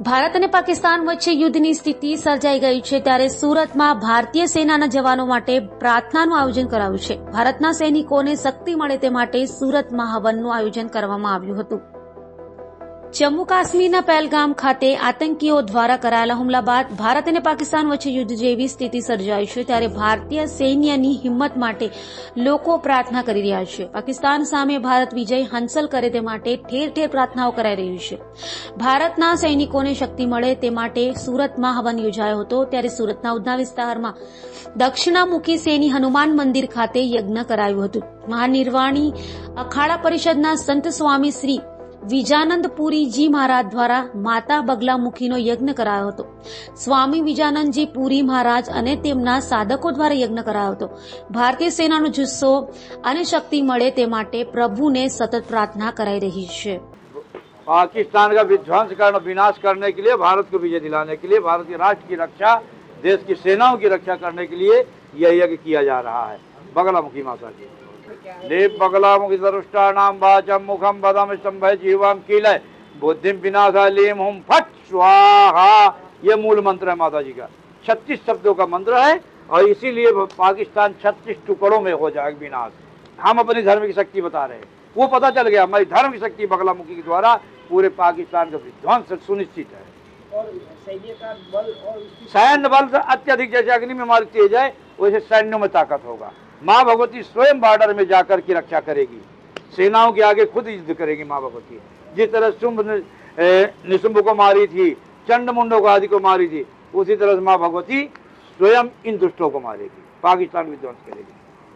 ભારત અને પાકિસ્તાન વચ્ચે યુદ્ધની સ્થિતિ સર્જાઈ ગઈ છે ત્યારે સુરતમાં ભારતીય સેનાના જવાનો માટે પ્રાર્થનાનું આયોજન કરાયું છે। ભારતના સૈનિકોને શક્તિ મળે તે માટે સુરતમાં હવનનું આયોજન કરવામાં આવ્યું હતું। જમ્મુ કાશ્મીરના પહેલગામ ખાતે આતંકીઓ દ્વારા કરાયેલા હુમલા બાદ ભારત અને પાકિસ્તાન વચ્ચે યુદ્ધ જેવી સ્થિતિ સર્જાઈ છે ત્યારે ભારતીય સૈન્યની હિંમત માટે લોકો પ્રાર્થના કરી રહ્યા છે। પાકિસ્તાન સામે ભારત વિજય હાંસલ કરે તે માટે ઠેર ઠેર પ્રાર્થનાઓ કરાઈ રહી છે। ભારતના સૈનિકોને શક્તિ મળે તે માટે સુરતમાં હવન યોજાયો હતો ત્યારે સુરતના ઉધના વિસ્તારમાં દક્ષિણામુખી સેની હનુમાન મંદિર ખાતે યજ્ઞ કરાયું હતું। મહાનિર્વાણી અખાડા પરિષદના સંત સ્વામી શ્રી વિજાનંદ પુરીજી મહારાજ દ્વારા માતા બગલામુખીનો યજ્ઞ કરાયો હતો। સ્વામી વિજાનંદજી પુરી મહારાજ અને તેમના સાધકો દ્વારા યજ્ઞ કરાયો હતો। ભારતીય સેનાનો જુસ્સો અને શક્તિ મળે તે માટે પ્રભુને સતત પ્રાર્થના कराई रही है। पाकिस्तान का विध्वंस करना, विनाश करने के लिए, भारत को विजय दिलाने के लिए, भारतीय राष्ट्र की रक्षा, देश की सेनाओं की रक्षा करने के लिए यह यज्ञ किया जा रहा है। बगलामुखी माता जी देव बगलामुखी दरुष्टानाम वाचम मुखम बदम स्तंभय जीवम कीलय बुद्धिम विनाशालीम हुम फट स्वाहा, ये मूल मंत्र है माता जी का। 36 शब्दों का मंत्र है और इसीलिए पाकिस्तान 36 टुकड़ों में हो जाएगा विनाश। हम अपनी धर्म की शक्ति बता रहे हैं, वो पता चल गया हमारी धर्म की शक्ति बगलामुखी के द्वारा पूरे पाकिस्तान का विध्वंस सुनिश्चित है। और सैन्य का बल और सैन्य बल से अत्यधिक, जैसे अग्नि में हमारी तेज है वैसे सैन्यों में ताकत होगा। माँ भगवती स्वयं बॉर्डर में जाकर की रक्षा करेगी, सेनाओं के आगे खुद युद्ध करेगी माँ भगवती। जिस तरह शुंभ निशुंभ को मारी थी, चंड मुंडों को आदि को मारी थी, उसी तरह से माँ भगवती स्वयं इन दुष्टों को मारेगी, पाकिस्तान विध्वंस करेगी।